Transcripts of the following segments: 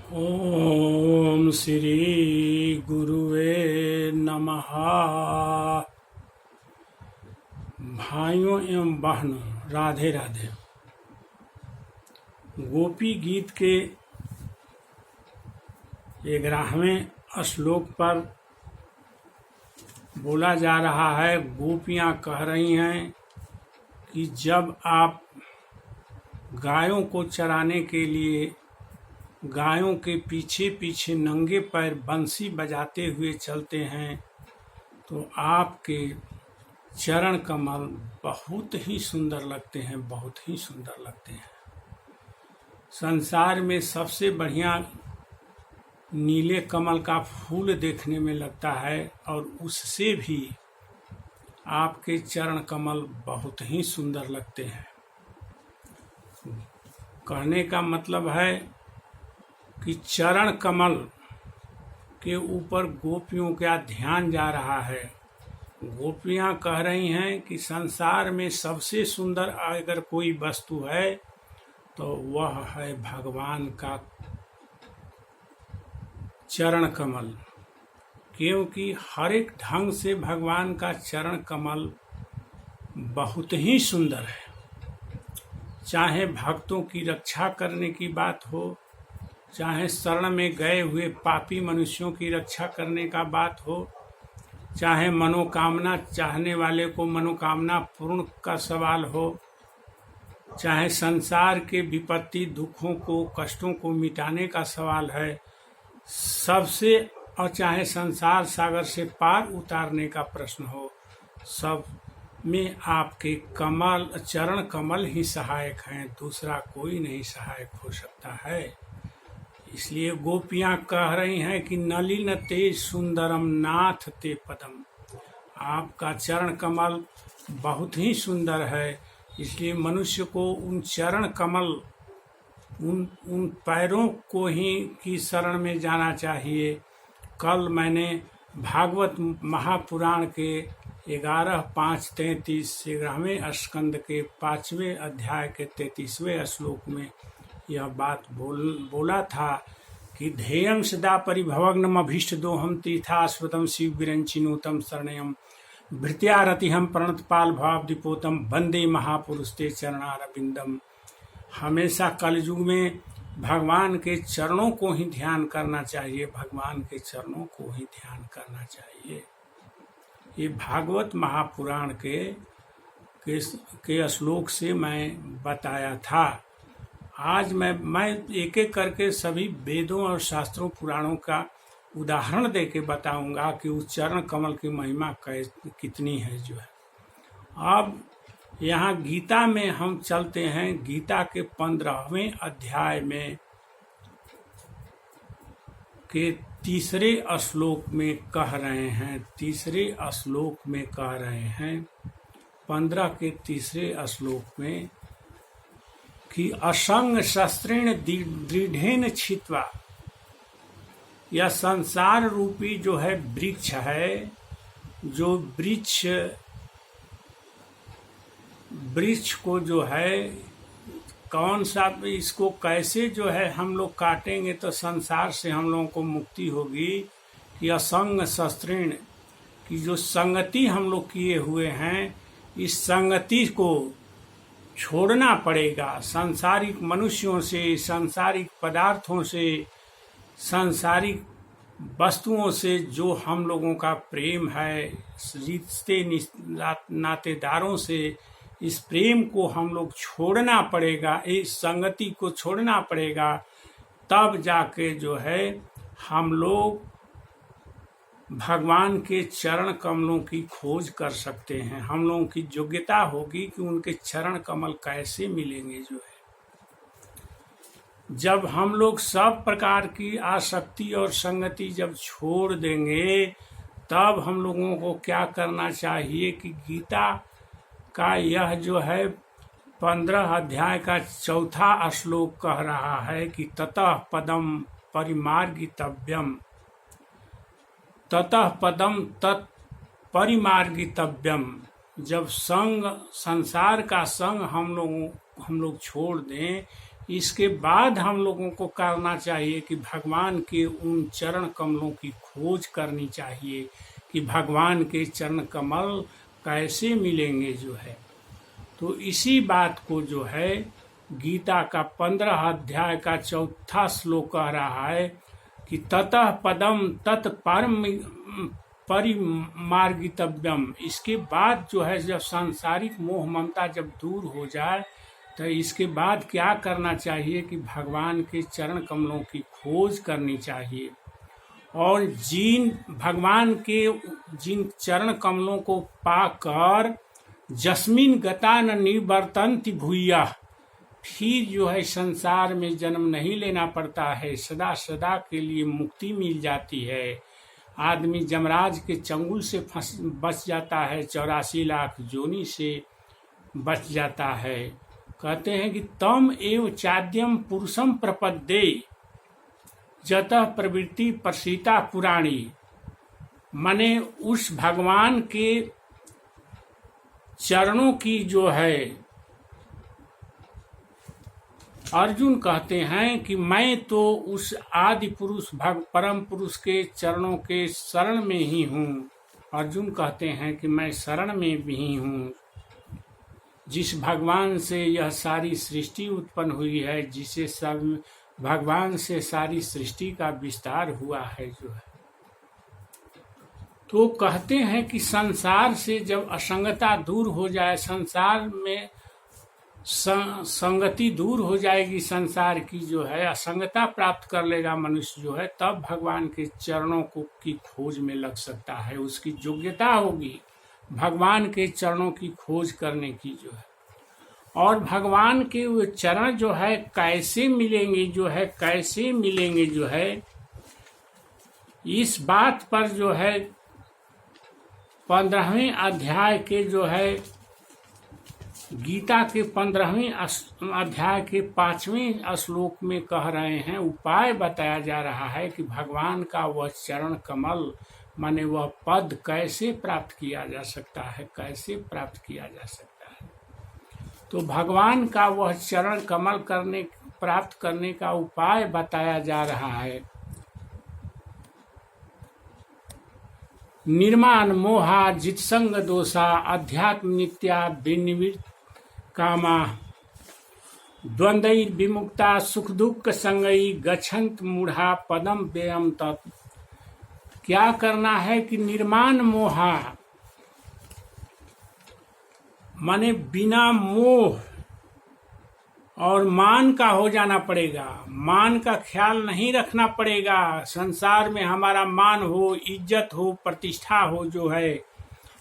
ओम श्री गुरुवे नमः। भाइयों एवं बहनों, राधे राधे। गोपी गीत के 11वें श्लोक पर बोला जा रहा है, गोपियां कह रही हैं कि जब आप गायों को चराने के लिए गायों के पीछे पीछे नंगे पैर बंसी बजाते हुए चलते हैं तो आपके चरण कमल बहुत ही सुंदर लगते हैं, बहुत ही सुंदर लगते हैं। संसार में सबसे बढ़िया नीले कमल का फूल देखने में लगता है और उससे भी आपके चरण कमल बहुत ही सुंदर लगते हैं। कहने का मतलब है कि चरण कमल के ऊपर गोपियों का ध्यान जा रहा है। गोपियां कह रही हैं कि संसार में सबसे सुंदर अगर कोई वस्तु है तो वह है भगवान का चरण कमल, क्योंकि हर एक ढंग से भगवान का चरण कमल बहुत ही सुंदर है। चाहे भक्तों की रक्षा करने की बात हो, चाहे शरण में गए हुए पापी मनुष्यों की रक्षा करने का बात हो, चाहे मनोकामना चाहने वाले को मनोकामना पूर्ण का सवाल हो, चाहे संसार के विपत्ति दुखों को कष्टों को मिटाने का सवाल है सबसे, और चाहे संसार सागर से पार उतारने का प्रश्न हो, सब में आपके कमल चरण कमल ही सहायक हैं, दूसरा कोई नहीं सहायक हो सकता है। इसलिए गोपियां कह रही हैं कि नलिन ते सुंदरम नाथ ते पदम, आपका चरण कमल बहुत ही सुंदर है। इसलिए मनुष्य को उन चरण कमल उन पैरों को ही की शरण में जाना चाहिए। कल मैंने भागवत महापुराण के 11:5-33 11वें स्कंद के 5वें अध्याय के 33वें श्लोक में यह बात बोला था कि ध्येयं सदा परिभवग्नम अभीष्ट दोहम तीर्थास्पदम शिव विरंचिनोतम शरणयम भृत्या रतिहम प्रणतपाल भाव दिपोतम वंदे महापुरुष ते चरणारविंदम। हमेशा कलयुग में भगवान के चरणों को ही ध्यान करना चाहिए, भगवान के चरणों को ही ध्यान करना चाहिए। ये भागवत महापुराण के श्लोक से मैं बताया था। आज मैं एक एक करके सभी वेदों और शास्त्रों पुराणों का उदाहरण देके बताऊंगा कि उस चरण कमल की महिमा कितनी है जो है। अब यहाँ गीता में हम चलते हैं। गीता के 15वें अध्याय में के तीसरे श्लोक में कह रहे हैं, 15 के तीसरे श्लोक में कि असंग शस्त्रेण दृढ़ेन छित्वा, यह संसार रूपी जो है वृक्ष है, जो वृक्ष को जो है कौन सा, इसको कैसे जो है हम लोग काटेंगे तो संसार से हम लोगों को मुक्ति होगी। कि असंग शस्त्रेण की जो संगति हम लोग किए हुए हैं, इस संगति को छोड़ना पड़ेगा। सांसारिक मनुष्यों से, सांसारिक पदार्थों से, सांसारिक वस्तुओं से जो हम लोगों का प्रेम है, रिश्ते नातेदारों से, इस प्रेम को हम लोग छोड़ना पड़ेगा, इस संगति को छोड़ना पड़ेगा। तब जाके जो है हम लोग भगवान के चरण कमलों की खोज कर सकते हैं। हम लोगों की योग्यता होगी कि उनके चरण कमल कैसे मिलेंगे जो है। जब हम लोग सब प्रकार की आसक्ति और संगति जब छोड़ देंगे, तब हम लोगों को क्या करना चाहिए कि गीता का यह जो है 15 अध्याय का 4था श्लोक कह रहा है कि ततः पदम परिमार्गितव्यम, ततः पदम तत्परिमार्गितव्यम। जब संग, संसार का संग हम लोग छोड़ दें, इसके बाद हम लोगों को करना चाहिए कि भगवान के उन चरण कमलों की खोज करनी चाहिए कि भगवान के चरण कमल कैसे मिलेंगे जो है। तो इसी बात को जो है गीता का 15 अध्याय का 4था श्लोक कह रहा है कि ततः पदम तत्परम परिमार्गितव्यम। इसके बाद जो है जब सांसारिक मोह ममता जब दूर हो जाए तो इसके बाद क्या करना चाहिए कि भगवान के चरण कमलों की खोज करनी चाहिए और भगवान के जिन चरण कमलों को पाकर जस्मिन गता न निवर्तन्ति भूया, फिर जो है संसार में जन्म नहीं लेना पड़ता है, सदा सदा के लिए मुक्ति मिल जाती है। आदमी जमराज के चंगुल से बच जाता है, 84 लाख जोनी से बच जाता है। कहते हैं कि तम एव चाद्यम पुरुषम प्रपद्ये जतः प्रवृत्ति प्रसीता पुराणी। माने उस भगवान के चरणों की जो है अर्जुन कहते हैं कि मैं तो उस आदि पुरुष परम पुरुष के चरणों के शरण में ही हूँ। अर्जुन कहते हैं कि मैं शरण में भी हूँ जिस भगवान से यह सारी सृष्टि उत्पन्न हुई है, जिसे सब भगवान से सारी सृष्टि का विस्तार हुआ है जो है। तो कहते हैं कि संसार से जब असंगता दूर हो जाए, संसार में संगति दूर हो जाएगी, संसार की जो है असंगता प्राप्त कर लेगा मनुष्य जो है, तब भगवान के चरणों को की खोज में लग सकता है। उसकी योग्यता होगी भगवान के चरणों की खोज करने की जो है। और भगवान के वो चरण जो है कैसे मिलेंगे जो है, कैसे मिलेंगे जो है, इस बात पर जो है 15वें अध्याय के जो है गीता के 15वें अध्याय के 5वें श्लोक में कह रहे हैं, उपाय बताया जा रहा है कि भगवान का वह चरण कमल माने वह पद कैसे प्राप्त किया जा सकता है, कैसे प्राप्त किया जा सकता है। तो भगवान का वह चरण कमल प्राप्त करने का उपाय बताया जा रहा है। निर्माण मोहा जितसंग दोषा अध्यात्म नित्या विनिवृत्त कामा द्वंद्वैर विमुक्ता सुख दुख संगई गच्छन्त मूढ़ा पदम व्ययम तत्। क्या करना है कि निर्माण मोहा माने बिना मोह और मान का हो जाना पड़ेगा। मान का ख्याल नहीं रखना पड़ेगा। संसार में हमारा मान हो, इज्जत हो, प्रतिष्ठा हो जो है,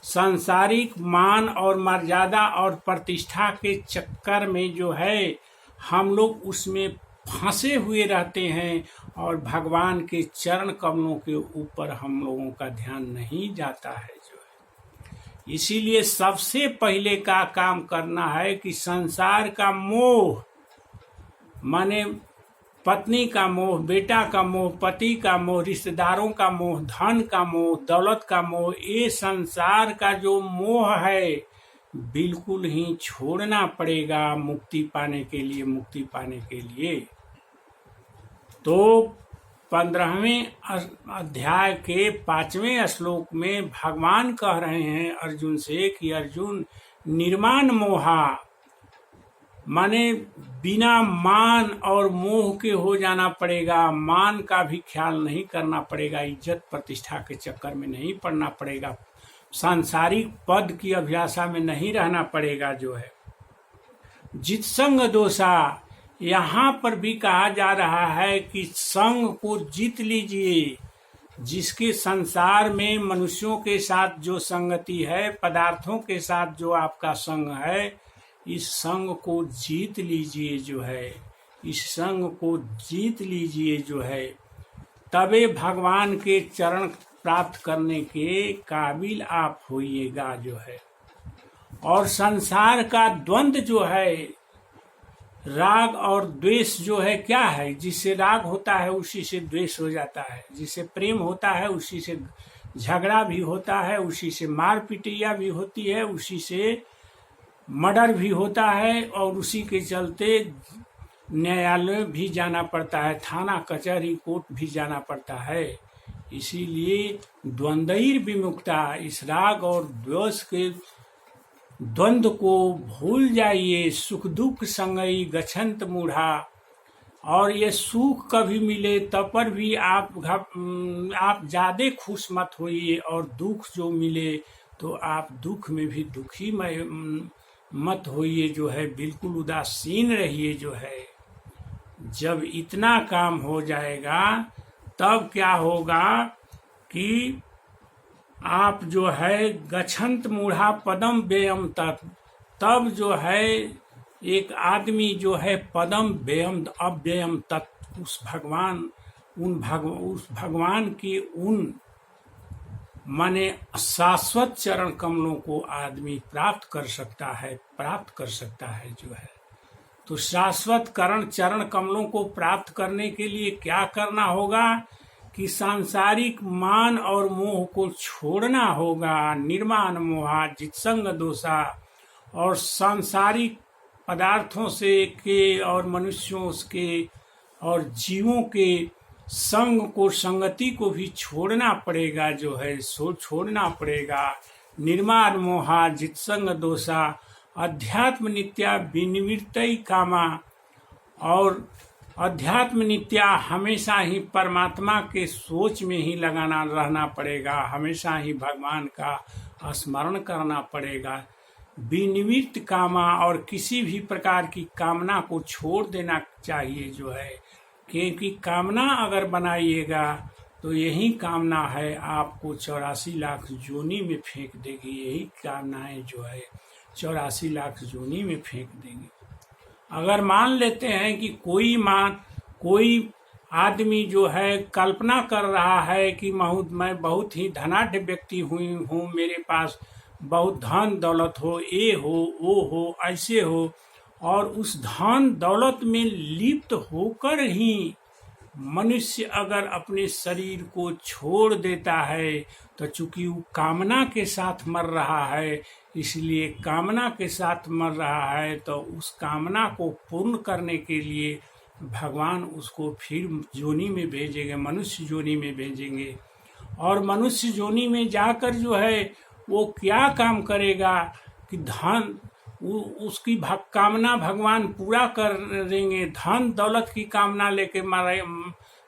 सांसारिक मान और मर्यादा और प्रतिष्ठा के चक्कर में जो है हम लोग उसमें फंसे हुए रहते हैं और भगवान के चरण कमलों के ऊपर हम लोगों का ध्यान नहीं जाता है जो है। इसीलिए सबसे पहले का काम करना है कि संसार का मोह माने पत्नी का मोह, बेटा का मोह, पति का मोह, रिश्तेदारों का मोह, धन का मोह, दौलत का मोह, ये संसार का जो मोह है बिल्कुल ही छोड़ना पड़ेगा मुक्ति पाने के लिए, मुक्ति पाने के लिए। तो 15वें अध्याय के 5वें श्लोक में भगवान कह रहे हैं अर्जुन से कि अर्जुन निर्माण मोहा माने बिना मान और मोह के हो जाना पड़ेगा। मान का भी ख्याल नहीं करना पड़ेगा, इज्जत प्रतिष्ठा के चक्कर में नहीं पड़ना पड़ेगा, सांसारिक पद की अभिलाषा में नहीं रहना पड़ेगा जो है। जितसंग दोषा, यहाँ पर भी कहा जा रहा है कि संग को जीत लीजिए। जिसके संसार में मनुष्यों के साथ जो संगति है, पदार्थों के साथ जो आपका संग है, इस संग को जीत लीजिए जो है, इस संग को जीत लीजिए जो है, तबे भगवान के चरण प्राप्त करने के काबिल आप होइएगा जो है। और संसार का द्वंद्व जो है, राग और द्वेष जो है, क्या है? जिससे राग होता है उसी से द्वेष हो जाता है, जिससे प्रेम होता है उसी से झगड़ा भी होता है, उसी से मार पिटैया भी होती है, उसी से मर्डर भी होता है, और उसी के चलते न्यायालय भी जाना पड़ता है, थाना कचहरी कोर्ट भी जाना पड़ता है। इसीलिए द्वंद्वैर विमुक्ता, इस राग और द्वेष के द्वंद्व को भूल जाइए। सुख दुख संगई गच्छन्त मूढ़ा, और ये सुख कभी मिले तब पर भी आप ज्यादा खुश मत होइए, और दुख जो मिले तो आप दुख में भी दुखी मत होइए, जो है बिल्कुल उदासीन रहिए। जो है जब इतना काम हो जाएगा तब क्या होगा कि आप जो है गच्छन्त मूढ़ा पदम व्ययम तत्, तब जो है एक आदमी जो है पदम व्ययम अव्ययम तत्, उस भगवान की उन माने शाश्वत चरण कमलों को आदमी प्राप्त कर सकता है जो है। तो शाश्वत चरण कमलों को प्राप्त करने के लिए क्या करना होगा कि सांसारिक मान और मोह को छोड़ना होगा। निर्माण मोहा जित्संग दोषा, और सांसारिक पदार्थों से के और मनुष्यों के और जीवों के संग को, संगति को भी छोड़ना पड़ेगा। जो है सो छोड़ना पड़ेगा। निर्माण मोहा जित्संग दोषा, अध्यात्म नित्या विनिवृत्तई कामा, और अध्यात्म नित्या हमेशा ही परमात्मा के सोच में ही लगाना रहना पड़ेगा, हमेशा ही भगवान का स्मरण करना पड़ेगा। विनिवृत्त कामा, और किसी भी प्रकार की कामना को छोड़ देना चाहिए। जो है क्योंकि कामना अगर बनाइएगा तो यही कामना है आपको 84 लाख जोनी में फेंक देगी। यही कामनाएं जो है 84 लाख जोनी में फेंक देगी। अगर मान लेते हैं कि कोई आदमी जो है कल्पना कर रहा है कि मैं बहुत ही धनाढ्य व्यक्ति हूँ, मेरे पास बहुत धन दौलत हो, ये हो वो हो ऐसे हो, और उस धन दौलत में लिप्त होकर ही मनुष्य अगर अपने शरीर को छोड़ देता है तो चूंकि वो कामना के साथ मर रहा है, इसलिए कामना के साथ मर रहा है, तो उस कामना को पूर्ण करने के लिए भगवान उसको फिर जोनी में भेजेंगे, मनुष्य जोनी में भेजेंगे। और मनुष्य जोनी में जाकर जो है वो क्या काम करेगा कि धन उसकी कामना भगवान पूरा कर देंगे। धन दौलत की कामना लेके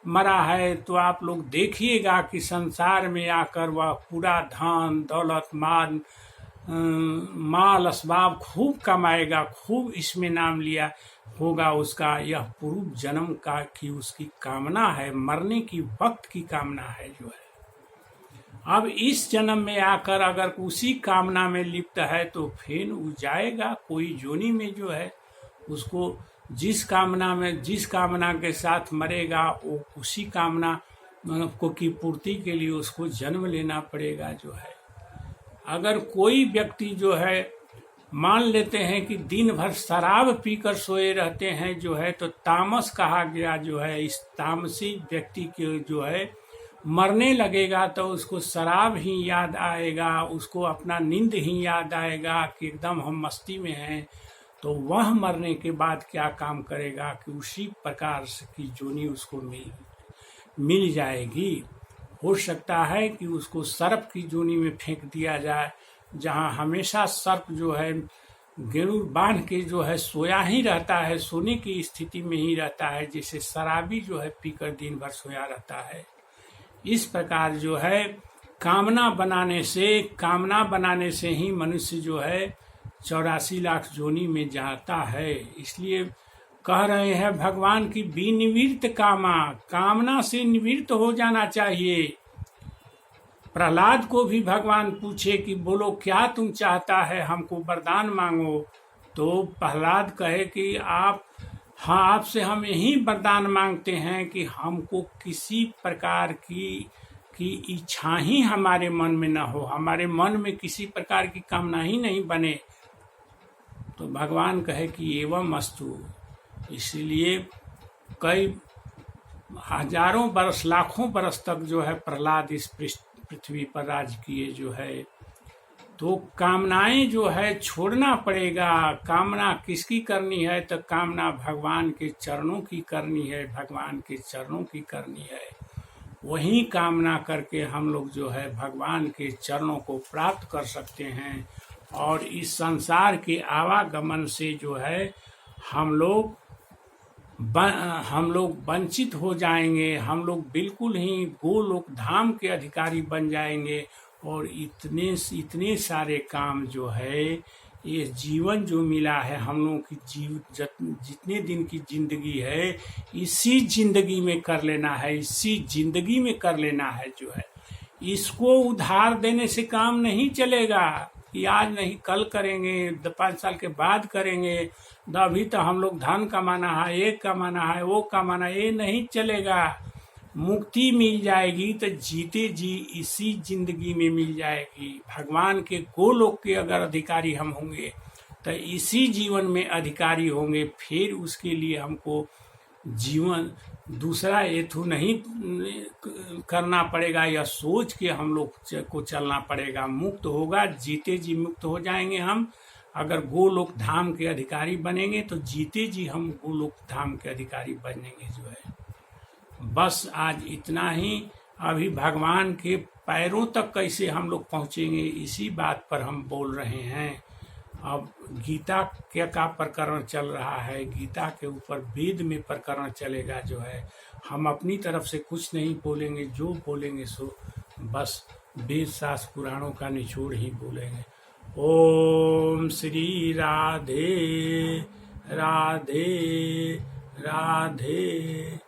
मरा है तो आप लोग देखिएगा कि संसार में आकर वह पूरा धन दौलत माल असबाब खूब कमाएगा, खूब इसमें नाम लिया होगा उसका। यह पूर्व जन्म का की उसकी कामना है, मरने की वक्त की कामना है जो है। अब इस जन्म में आकर अगर उसी कामना में लिप्त है तो फिर वो जाएगा कोई जोनी में जो है। उसको जिस कामना के साथ मरेगा वो उसी कामना को की पूर्ति के लिए उसको जन्म लेना पड़ेगा जो है। अगर कोई व्यक्ति जो है मान लेते हैं कि दिन भर शराब पीकर सोए रहते हैं जो है, तो तामस कहा गया जो है। इस तामसी व्यक्ति के जो है मरने लगेगा तो उसको शराब ही याद आएगा, उसको अपना नींद ही याद आएगा कि एकदम हम मस्ती में हैं। तो वह मरने के बाद क्या काम करेगा कि उसी प्रकार की जोनी उसको मिल जाएगी। हो सकता है कि उसको सर्प की जोनी में फेंक दिया जाए, जहाँ हमेशा सर्प जो है गेड़ू बांध के जो है सोया ही रहता है, सोने की स्थिति में ही रहता है, जैसे शराबी जो है पीकर दिन भर सोया रहता है। इस प्रकार जो है कामना बनाने से ही मनुष्य जो है 84 लाख जोनी में जाता है। इसलिए कह रहे हैं भगवान की विनिवृत्त कामना से निवृत्त हो जाना चाहिए। प्रहलाद को भी भगवान पूछे कि बोलो क्या तुम चाहता है, हमको वरदान मांगो। तो प्रहलाद कहे कि आपसे हम यही वरदान मांगते हैं कि हमको किसी प्रकार की इच्छा ही हमारे मन में न हो, हमारे मन में किसी प्रकार की कामना ही नहीं बने। तो भगवान कहे कि एवं अस्तु। इसलिए कई हजारों बरस लाखों बरस तक जो है प्रहलाद इस पृथ्वी पर राज किए जो है। तो कामनाएं जो है छोड़ना पड़ेगा। कामना किसकी करनी है? तो कामना भगवान के चरणों की करनी है, भगवान के चरणों की करनी है। वही कामना करके हम लोग जो है भगवान के चरणों को प्राप्त कर सकते हैं। और इस संसार के आवागमन से जो है हम लोग वंचित हो जाएंगे। हम लोग बिल्कुल ही गोलोक धाम के अधिकारी बन जाएंगे। और इतने सारे काम जो है, ये जीवन जो मिला है हम लोगों की, जितने दिन की जिंदगी है, इसी जिंदगी में कर लेना है, इसी जिंदगी में कर लेना है जो है। इसको उधार देने से काम नहीं चलेगा कि आज नहीं कल करेंगे, 5 साल के बाद करेंगे, अभी तो हम लोग धन कमाना है, ये कमाना है, वो कमाना है, ये नहीं चलेगा। मुक्ति मिल जाएगी तो जीते जी इसी जिंदगी में मिल जाएगी। भगवान के गोलोक के अगर अधिकारी हम होंगे तो इसी जीवन में अधिकारी होंगे। फिर उसके लिए हमको जीवन दूसरा हेतु नहीं करना पड़ेगा, या सोच के हम लोग को चलना पड़ेगा। मुक्त होगा, जीते जी मुक्त हो जाएंगे हम। अगर गोलोक धाम के अधिकारी बनेंगे तो जीते जी हम गोलोक धाम के अधिकारी बनेंगे जो है। बस आज इतना ही। अभी भगवान के पैरों तक कैसे हम लोग पहुँचेंगे, इसी बात पर हम बोल रहे हैं। अब गीता का प्रकरण चल रहा है, गीता के ऊपर वेद में प्रकरण चलेगा जो है। हम अपनी तरफ से कुछ नहीं बोलेंगे, जो बोलेंगे सो बस वेद शास्त्र पुराणों का निचोड़ ही बोलेंगे। ओम श्री राधे राधे राधे।